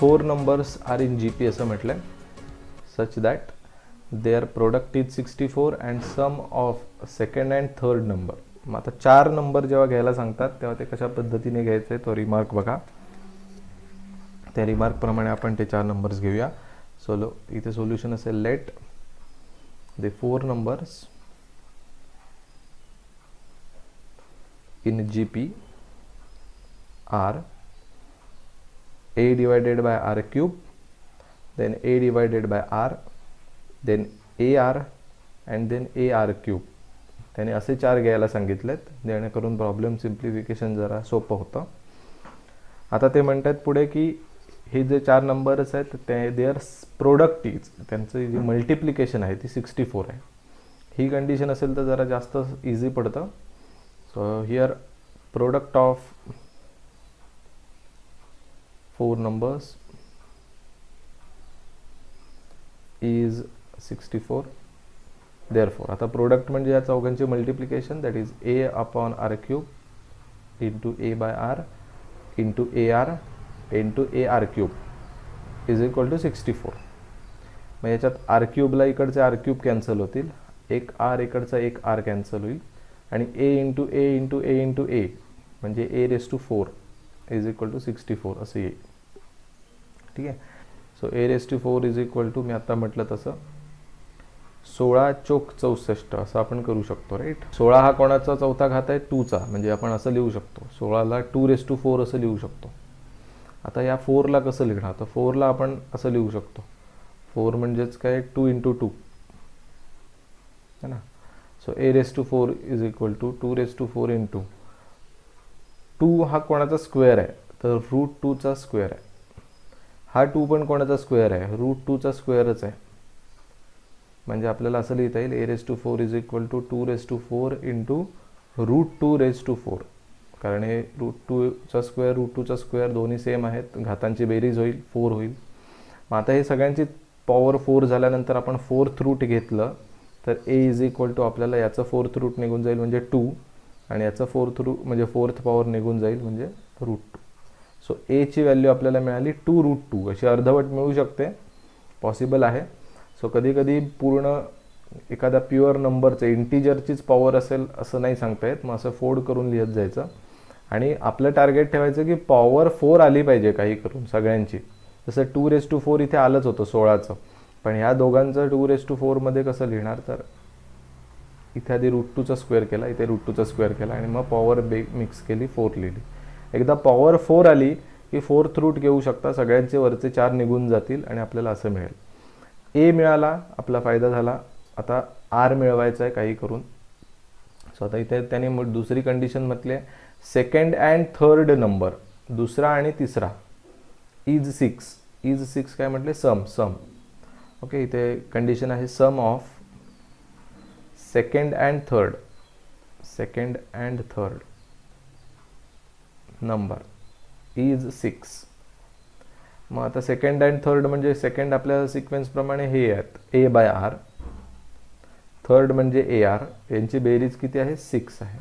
4 numbers are in GP असं म्हटलंय, such that their product is 64 and sum of second and third number. मग आता 4 number जेव्हा घ्यायला सांगतात तेव्हा ते कशा पद्धतीने घ्यायचे तो रिमार्क बघा. त्या रिमार्क प्रमाणे आपण ते 4 नंबर्स घेऊया. सो इथे सोल्युशन असेल late the 4 numbers in GP are a divided by r cube, then a divided by r, then ar and then ar cube. त्याने असे 4 घ्यायला सांगितलेत जेणेकरून प्रॉब्लेम सिम्प्लिफिकेशन जरा सोपं होतं. आता ते म्हणतात पुढे की हे जे 4 नंबर्स आहेत ते देअर प्रोडक्ट इज, त्यांचं जी मल्टिप्लिकेशन आहे ती 64 आहे. ही कंडिशन असेल तर जरा जास्त इझी पडतं. So here product of 4 numbers is 64. Therefore आता प्रोडक्ट म्हणजे या चौघांची multiplication, that is a upon r cube into a by r into ar into ar cube is equal to 64. मग याच्यात r क्यूबला इकडचे r क्यूब कॅन्सल होतील, एक r इकडचा एक r कॅन्सल होईल आणि a into a into a into a म्हणजे a raise to 4 is equal to 64 असं येईल. ठीक आहे. So a raise to 4 is equal to, मी आता म्हटलं तसं 16 चोक 64 असं आपण करू शकतो, राईट. 16 हा कोणाचा चौथा घात आहे, 2चा, म्हणजे आपण असं लिहू शकतो 16ला 2 रेस टू 4 असं लिहू शकतो. आता या 4ला कसं लिहिणार, तर 4ला आपण असं लिहू शकतो, 4 म्हणजेच काय 2 इंटू 2 है ना. So a raise to 4 is equal to 2 raise to 4 into 2 हा कोणाचा स्क्वेअर आहे तर √2चा स्क्वेअर आहे. हा 2 पण कोणाचा स्क्वेअर आहे, √2चा स्क्वेअरच आहे. म्हणजे आपल्याला असं लिहिता येईल a raise to 4 is equal to 2 raise to 4 into √2 raise to 4. कारण हे √2चा स्क्वेअर √2चा स्क्वेअर दोन्ही सेम आहेत, घातांची बेरीज होईल 4 होईल. मग आता हे सगळ्यांची पॉवर 4 झाल्यानंतर आपण 4th रूट घेतलं तर a इज इक्वल टू आपल्याला याचं 4th रूट निघून जाईल म्हणजे 2 आणि याचं 4th रूट म्हणजे 4th पॉवर निघून जाईल म्हणजे √2. सो a ची व्हॅल्यू आपल्याला मिळाली 2√2. अशी अर्धवट मिळू शकते, पॉसिबल आहे. सो कधी कधी पूर्ण एखाद्या प्युअर नंबरचं इंटिजरचीच पॉवर असेल असं नाही सांगता येत, मग असं फोल्ड करून लिहत जायचं आणि आपलं टार्गेट ठेवायचं की पॉवर 4 आली पाहिजे काही करून सगळ्यांची. जसं 2 रेस टू 4 इथे आलंच होतं 16चं, पण ह्या दोघांचं 2 रेस टू 4 मध्ये कसं लिहिणार, तर इथे आधी √2चा स्क्वेअर केला, इथे √2चा स्क्वेअर केला आणि मग पॉवर मिक्स केली 4 लिहिली. एकदा पॉवर 4 आली की 4th रूट घेऊ शकता, सगळ्यांचे वरचे 4 निघून जातील आणि आपल्याला असं मिळेल. a मिळाला, आपला फायदा झाला. आता r मिळवायचा आहे काही करून. सो आता इथे त्याने दुसरी कंडिशन म्हटली आहे सेकंड अँड थर्ड नंबर, दुसरा आणि तिसरा इज 6. इज 6 काय म्हटले, सम. ओके, इथे कंडिशन आहे sum of second and third number is 6. मग आता सेकंड अँड थर्ड म्हणजे सेकंड आपल्या सिक्वेन्स प्रमाणे हे आहेत a बाय r, थर्ड म्हणजे ar, यांची बेरीज किती आहे 6 आहे.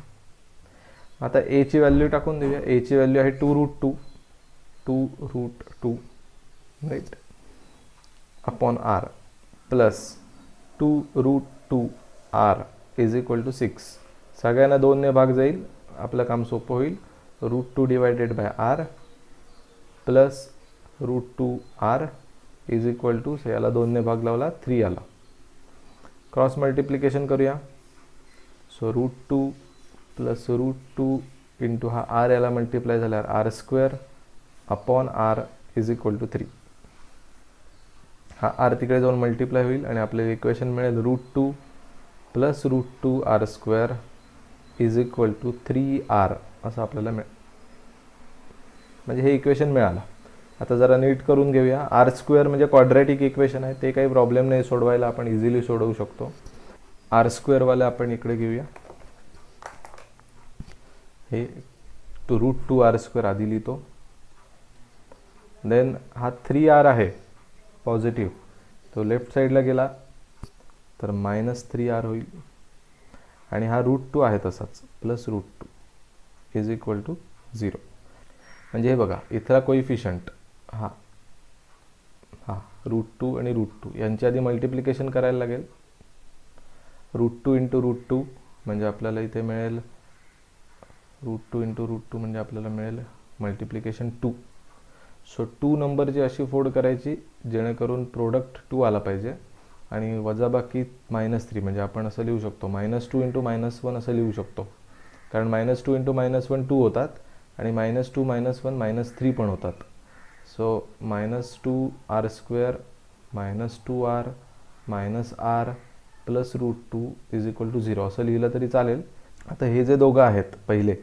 आता a ची व्हॅल्यू टाकून देऊया. a ची व्हॅल्यू आहे 2√2 right upon r plus 2√2r is equal to 6. सगळ्यांना 2 ने भाग जाईल, आपलं काम सोपं होईल. √2 divided by r plus √2r is equal to, याला 2 ने भाग लावला 3 आला. क्रॉस मल्टिप्लिकेशन करूया. सो √2 प्लस √2 इंटू हा r याला मल्टिप्लाय झाल्यावर r² upon r is equal to 3. हा r तिकडे जाऊन मल्टिप्लाय होईल आणि आपल्याला इक्वेशन मिळेल √2 plus √2r² is equal to 3r असं आपल्याला मिळेल. म्हणजे हे इक्वेशन मिळालं. आता जरा नीट करून घेऊया. r² म्हणजे क्वाड्रॅटिक इक्वेशन आहे, ते काही प्रॉब्लेम नाही सोडवायला, आपण इझिली सोडवू शकतो. r² वाले आपण इकडे घेऊया. हे √2r² आधी लिहितो. देन हा 3r आहे पॉझिटिव्ह, तो लेफ्ट साईडला गेला तर -3r होईल आणि हा √2 आहे तसाच प्लस √2 इज इक्वल टू 0. म्हणजे हे बघा इथला कोइफिशियंट हा √2 आणि √2 यांच्या आधी मल्टिप्लिकेशन करायला लागेल. √2 इंटू √2 म्हणजे आपल्याला इथे मिळेल √2 इंटू √2 म्हणजे आपल्याला मिळेल मल्टिप्लिकेशन 2. सो 2 नंबरची अशी फोड करायची जेणेकरून प्रोडक्ट 2 आला पाहिजे आणि वजाबाकी -3 म्हणजे आपण असं लिहू शकतो -2 इंटू -1 असं लिहू शकतो, कारण -2 इंटू -1 2 होतात आणि -2 -1 -3 पण होतात. So -2r² -2r -r plus √2 is equal to 0 असं लिहिलं तरी चालेल. आता हे जे दोघं आहेत पहिले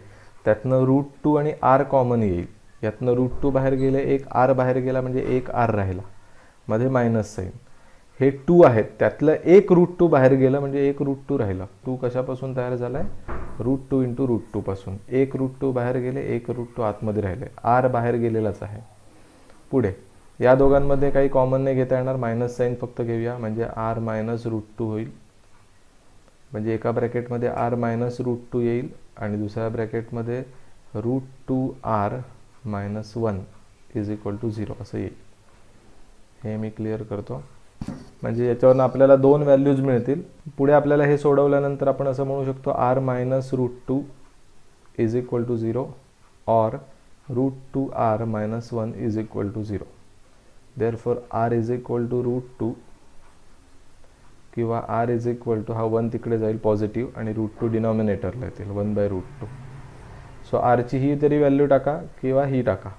त्यातनं √2 आणि r कॉमन येईल. यातनं √2 बाहेर गेले, एक r बाहेर गेला म्हणजे एक r राहिला, मध्ये मायनस साईन. हे 2 आहेत त्यातलं एक √2 बाहेर गेलं म्हणजे एक √2 राहिला. 2 कशापासून तयार झाला आहे? √2 इंटू √2 पासून. एक √2 बाहेर गेले, एक √2 आतमध्ये राहिले, r बाहेर गेलेलाच आहे. पुढे या दोघांमध्ये काही कॉमन नाही घेता येणार, मायनस साईन फक्त घेऊया म्हणजे r मायनस √2 होईल. म्हणजे एका ब्रॅकेटमध्ये r मायनस √2 येईल आणि दुसऱ्या ब्रॅकेटमध्ये √2r minus 1 is equal to 0 असं येईल. हे मी क्लिअर करतो. म्हणजे याच्यावरून आपल्याला 2 व्हॅल्यूज मिळतील. पुढे आपल्याला हे सोडवल्यानंतर आपण असं म्हणू शकतो r minus √2 is equal to 0 और √2r minus 1 is equal to 0. Therefore r is equal to √2 किंवा r इज इक्वल टू, हा 1 तिकडे जाईल पॉझिटिव्ह आणि √2 डिनॉमिनेटरला येतील 1/√2. सो r ची ही तरी व्हॅल्यू टाका किंवा ही टाका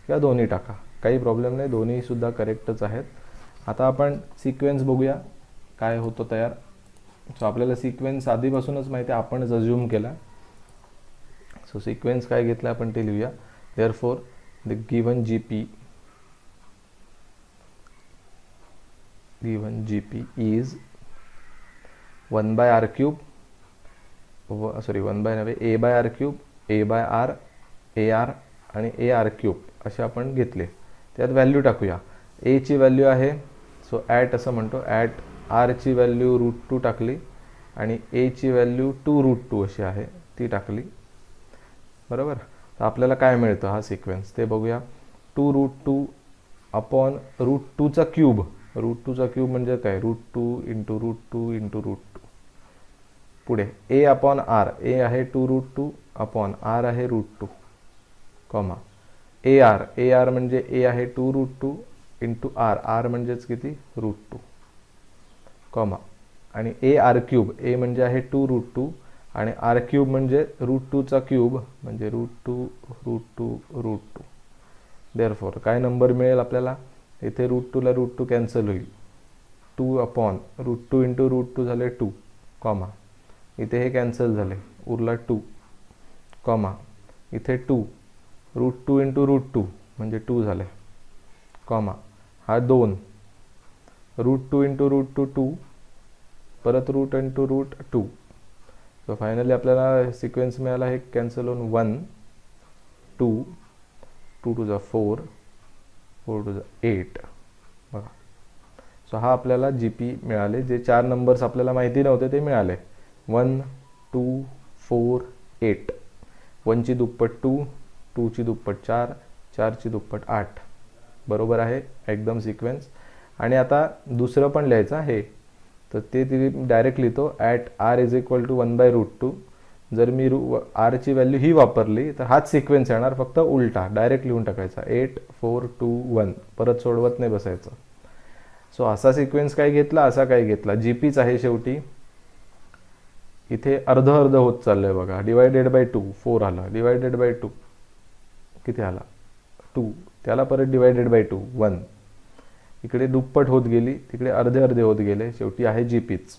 किंवा दोन्ही टाका, काही प्रॉब्लेम नाही, दोन्ही सुद्धा करेक्टच आहेत. आता आपण सिक्वेन्स बघूया काय होतो तयार. सो आपल्याला सिक्वेन्स आधीपासूनच माहिती आहे, आपणच अज्युम केला. सो सिक्वेन्स काय घेतला आपण ते लिहूया. Therefore the given GP is 1/r³, sorry 1/नव्हे a/r³, a/r, ar आणि ar³ असे आपण घेतले. त्यात व्हॅल्यू टाकूया. a ची व्हॅल्यू आहे सो ॲट असं म्हणतो, ॲट r ची व्हॅल्यू √2 टाकली आणि a ची व्हॅल्यू 2√2 अशी आहे ती टाकली. बरोबर. तर आपल्याला काय मिळतं हा सिक्वेन्स ते बघूया. 2√2 अपॉन √2चा क्यूब. √2चा क्यूब म्हणजे काय? √2 इंटू √2 इंटू √2. पुढे a अपॉन r, a आहे 2√2 अपॉन r आहे √2 कॉमा ar म्हणजे a आहे 2√2 इंटू r म्हणजेच किती? √2 कॉमा आणि ar³ a म्हणजे आहे 2√2 आणि r³ म्हणजे √2चा क्यूब म्हणजे √2. देअरफॉर काय नंबर मिळेल आपल्याला? इथे √2 ला √2 कॅन्सल होईल. 2 अपॉन √2 इंटू √2 झाले 2 कॉमा इथे हे कॅन्सल झाले, उरला 2 कॉमा इथे 2 √2 इंटू √2 म्हणजे 2 झाले कॉमा हा 2 √2 इंटू √2 2 परत रूट इंटू √2. सो फायनली आपल्याला सिक्वेन्स मिळाला, हे कॅन्सल होऊन 1 2 2 टू 4 4 टू 8 बघा. सो हा आपल्याला GP मिळाले. जे 4 नंबर्स आपल्याला माहिती नव्हते ते मिळाले. 1 2 4 8. 1 ची दुप्पट 2, 2 ची दुप्पट 4, 4 ची दुप्पट 8. बरोबर आहे एकदम सिक्वेन्स. आणि आता दुसरं पण लिहायचं आहे, तर ते डायरेक्ट लिहितो. At r is equal to 1/√2. जर मी r ची व्हॅल्यू ही वापरली तर हाच सिक्वेन्स येणार, फक्त उलटा डायरेक्ट लिहून टाकायचा. 8 4 2 1 परत सोडवत नाही बसायचं. सो असा सिक्वेन्स काय घेतला, असा काय घेतला, GPच आहे शेवटी. इथे अर्ध अर्ध होत चाललंय बघा. डिवायडेड/2 4 आला, डिवायडेड/2 किती आला 2, त्याला परत डिवायडेड/2 1. इकडे दुप्पट होत गेली, तिकडे अर्धे अर्धे होत गेले, शेवटी आहे GPच.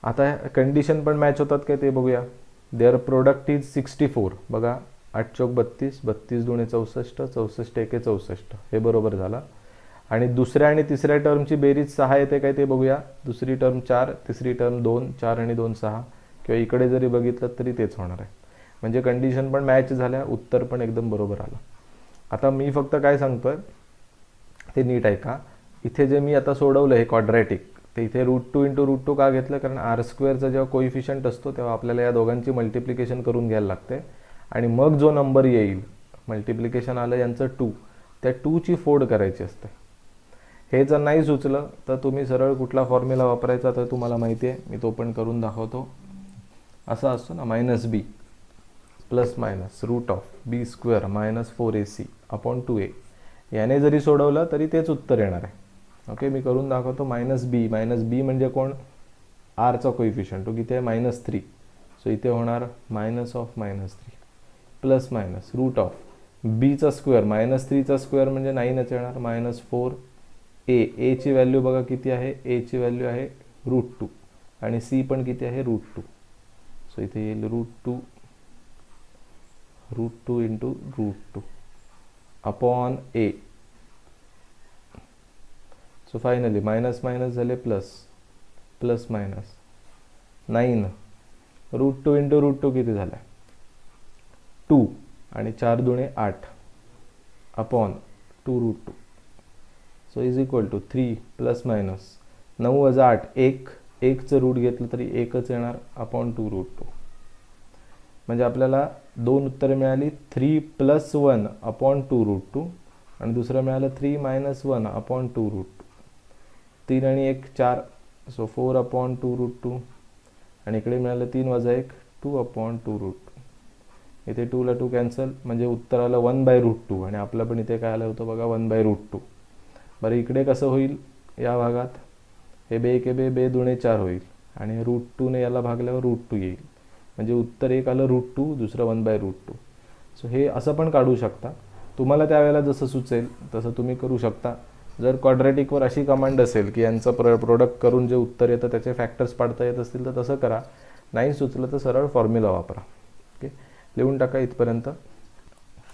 आता कंडिशन पण मॅच होतात काय ते बघूया. There product is 64. बघा 8 चौक 32, 32 दुणे 64, 64 एके 64 हे बरोबर झाला. आणि दुसऱ्या आणि तिसऱ्या टर्मची बेरीज 6 येते काय ते बघूया. दुसरी टर्म 4, तिसरी टर्म 2, 4 आणि 2 6, किंवा इकडे जरी बघितलं तरी तेच होणार आहे. म्हणजे कंडिशन पण मॅच झाल्या, उत्तर पण एकदम बरोबर आलं. आता मी फक्त काय सांगतोय ते नीट ऐका. इथे जे मी आता सोडवलं हे क्वाड्रॅटिक, ते इथे √2 इंटू √2 का घेतलं, कारण r² जेव्हा कोइफिशियंट असतो तेव्हा आपल्याला या दोघांची मल्टिप्लिकेशन करून घ्यायला लागते आणि मग जो नंबर येईल, मल्टिप्लिकेशन आलं यांचं 2, त्या 2 ची फोड करायची असते. हे जर नाही सुचलं तर तुम्ही सरळ कुठला फॉर्म्युला वापरायचा तर तुम्हाला माहिती आहे, मी तो पण करून दाखवतो. असा असतो ना, minus B plus minus root of B square minus 4ac upon 2a. याने जरी सोडवलं तरी तेच उत्तर येणार आहे. ओके, मी करून दाखवतो. मायनस बी म्हणजे कोण, आरचा कोइफिशियंट, तो किती आहे -3. सो इथे होणार minus of -3 plus minus root of बीचा स्क्वेअर -3चा स्क्वेअर म्हणजे 9च येणार -4. ए ची व्हॅल्यू बघा किती आहे, ए ची व्हॅल्यू आहे √2 आणि सी पण किती आहे √2. सो इथे येईल √2 into √2 upon A. So finally minus minus झाले प्लस, प्लस मायनस 9 √2 इंटू √2 किती झालं 2 आणि 4 दुणे 8 upon 2√2. So is equal to 3 plus minus 9 वजा 8 1चं रूट घेतलं तरी 1च येणार अपॉन 2√2. म्हणजे आपल्याला दोन उत्तरे मिळाली, 3 + 1 अपॉन 2√2 आणि दुसरं मिळालं 3 - 1 अपॉन 2√2. 3 आणि 1 4, सो 4 अपॉन 2√2 आणि इकडे मिळालं 3 वजा 1 2 अपॉन 2√2. इथे 2 ला 2 कॅन्सल म्हणजे उत्तर आलं 1/√2 आणि आपलं पण इथे काय आलं होतं बघा 1/√2. बरं इकडे कसं होईल, या भागात हे बे के बे दुणे 4 होईल आणि √2ने याला भागल्यावर √2 येईल. म्हणजे उत्तर एक आलं √2, दुसरं 1/√2. सो हे असं पण काढू शकता, तुम्हाला त्यावेळेला जसं सुचेल तसं तुम्ही करू शकता. जर क्वाड्रॅटिकवर अशी कमांड असेल की यांचं प्रोडक्ट करून जे उत्तर येतं त्याचे फॅक्टर्स पाडता येत असतील तर तसं करा. नाही सुचलं तर सरळ फॉर्म्युला वापरा. ओके, लिहून टाका इथपर्यंत.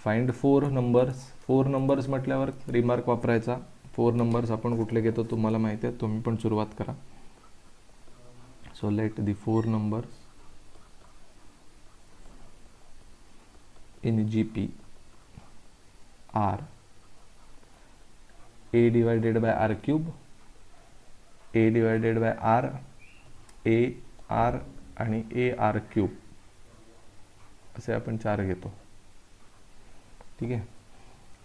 Find 4 numbers. 4 नंबर्स म्हटल्यावर रिमार्क वापरायचा. 4 नंबर्स आपण कुठले घेतो तुम्हाला माहिती आहे, तुम्ही पण सुरुवात करा. So let the 4 numbers in GP are a divided by r cube, a divided by r, a r आणि a r cube असे आपण 4 घेतो. ठीक आहे.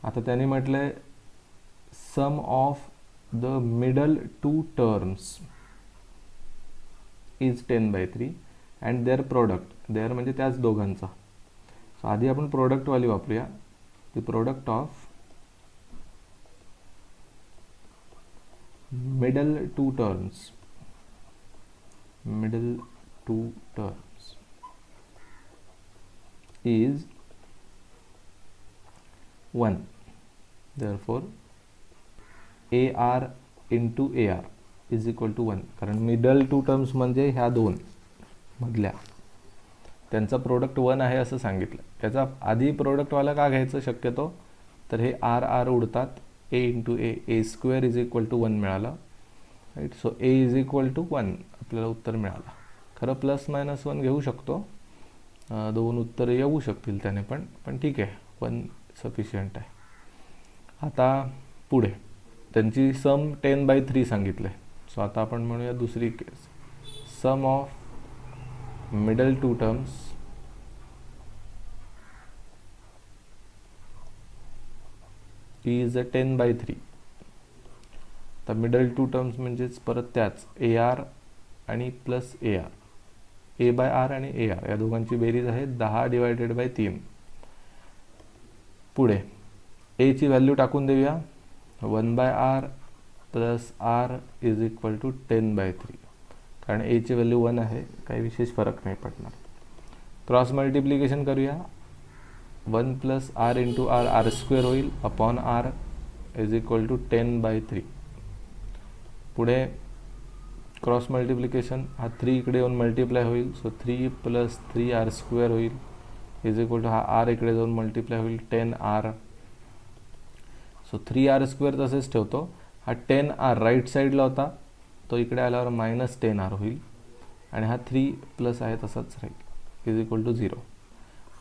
आता त्याने म्हटलंय sum of the middle 2 terms is 10/3 and their product, their म्हणजे त्याच दोघांचा. सो आधी आपण प्रोडक्ट वाली वापरूया. The product of middle 2 terms, middle 2 terms is 1. Therefore AR into AR is equal to 1. कारण मिडल 2 टर्म्स म्हणजे ह्या दोन मधल्या, त्यांचा प्रोडक्ट 1 आहे असं सांगितलं. त्याचा आधी प्रोडक्टवाला का घ्यायचं शक्यतो, तर हे आर आर उडतात. A into A square is equal to 1 मिळाला. Right. So A is equal to 1 आपल्याला उत्तर मिळालं. खरं +-1 घेऊ शकतो, दोन उत्तर येऊ शकतील त्याने पण ठीक आहे, 1 सफिशियंट आहे. आता पुढे त्यांची सम 10/3 सांगितले. सो आता आपण म्हणूया दुसरी केस. सम ऑफ मिडल 2 टर्म्स इज 10/3. तर मिडल 2 टर्म्स म्हणजेच परत त्याच AR आणि प्लस AR, A/R आणि AR या दोघांची बेरीज आहे 10/3. पुढे A ची व्हॅल्यू टाकून देऊया. 1/R plus R is equal to 10/3. कारण A ची व्हॅल्यू 1 आहे, काही विशेष फरक नाही पडणार. क्रॉस मल्टिप्लिकेशन करूया. 1 + R इंटू R R² होईल upon R is equal to 10/3. पुढे क्रॉस मल्टिप्लिकेशन, हा 3 इकडे येऊन मल्टिप्लाय होईल. सो 3 + 3R² होईल इज इक्वल टू हा R इकडे जाऊन मल्टिप्लाय होईल 10R. सो 3R² तसेच ठेवतो. हा 10R राईट साईडला होता, तो इकडे आल्यावर -10R होईल आणि हा 3 प्लस आहे तसाच राहील इज इक्वल टू 0.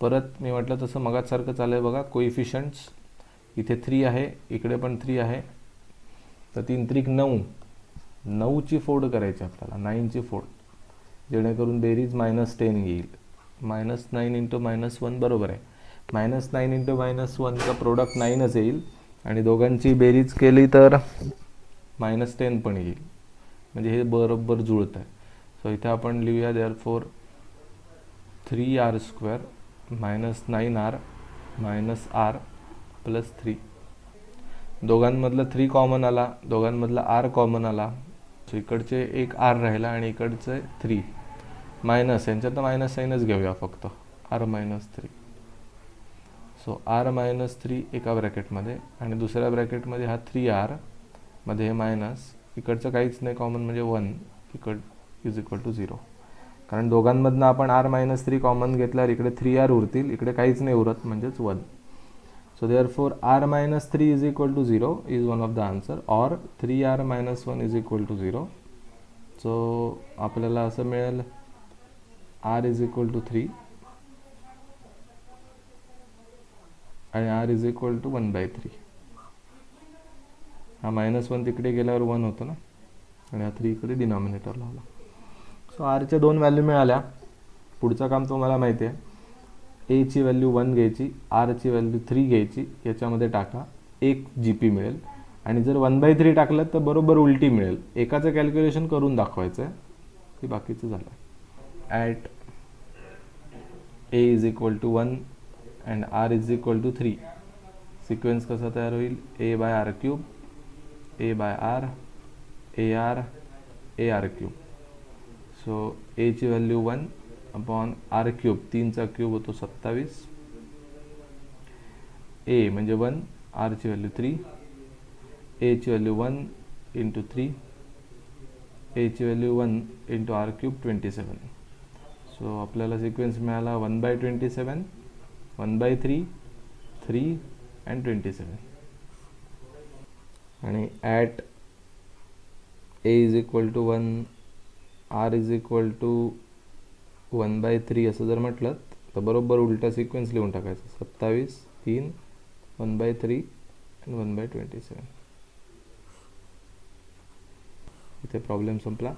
परत मी म्हटलं तसं मगासारखं चालू आहे बघा. कोइफिशियंट्स इथे 3 आहे, इकडे पण 3 आहे. तर 3 त्रिक 9, 9ची फोड करायची आपल्याला, 9ची फोड, जेणेकरून बेरीज -10 येईल. -9 इंटू -1 बरोबर आहे. -9 इंटू -1 चा प्रोडक्ट 9च येईल आणि दोघांची बेरीज केली तर -10 पण येईल, म्हणजे हे बरोबर जुळत आहे. सो इथे आपण लिहूया therefore 3r² -9r -r plus 3. दोघांमधलं 3 common आला, दोघांमधला r कॉमन आला. सो इकडचे एक r राहिला आणि इकडचे 3 मायनस, यांच्यात मायनस साईनच घेऊया फक्त, r -3. सो r -3 एका ब्रॅकेटमध्ये आणि दुसऱ्या ब्रॅकेटमध्ये हा 3r मध्ये हे मायनस, इकडचं काहीच नाही कॉमन म्हणजे 1 इज इक्वल टू 0. कारण दोघांमधनं आपण r -3 कॉमन घेतल्यावर इकडे 3r उरतील, इकडे काहीच नाही उरत म्हणजेच 1. So therefore r -3 is equal to 0 is one of the answer, or 3r -1 is equal to 0. So आपल्याला असं मिळेल r is equal to 3 आणि r is equal to 1/3. हा -1 तिकडे गेल्यावर 1 होतो ना, आणि हा 3 इकडे डिनॉमिनेटर लावला. सो r च्या 2 व्हॅल्यू मिळाल्या. पुढचं काम तुम्हाला माहिती आहे, a ची व्हॅल्यू 1 घ्यायची, r ची व्हॅल्यू 3 घ्यायची, याच्यामध्ये टाका, 1 GP मिळेल. आणि जर 1/3 टाकलं तर बरोबर उलटी मिळेल. एकाचं कॅल्क्युलेशन करून दाखवायचं आहे, की बाकीचं झालं. At a is equal to 1 and r is equal to 3 sequence कसा तयार होईल, a/r³, a/r, ar, ar³. So a ची व्हॅल्यू 1 अपॉन r³, 3चा क्यूब होतो 27, a म्हणजे 1, r ची व्हॅल्यू 3, a ची व्हॅल्यू 1 इंटू 3, a ची व्हॅल्यू 1 इंटू r³, 27. सो आपल्याला सिक्वेन्स मिळाला 1/27, 1/3, 3 अँड 27. आणि at a is equal to 1, r is equal to 1/3 असं जर म्हटलं तर बरोबर उलटा सिक्वेन्स लिहून टाकायचा, 27, 3, 1/3 आणि 1/27. इथे प्रॉब्लेम संपला.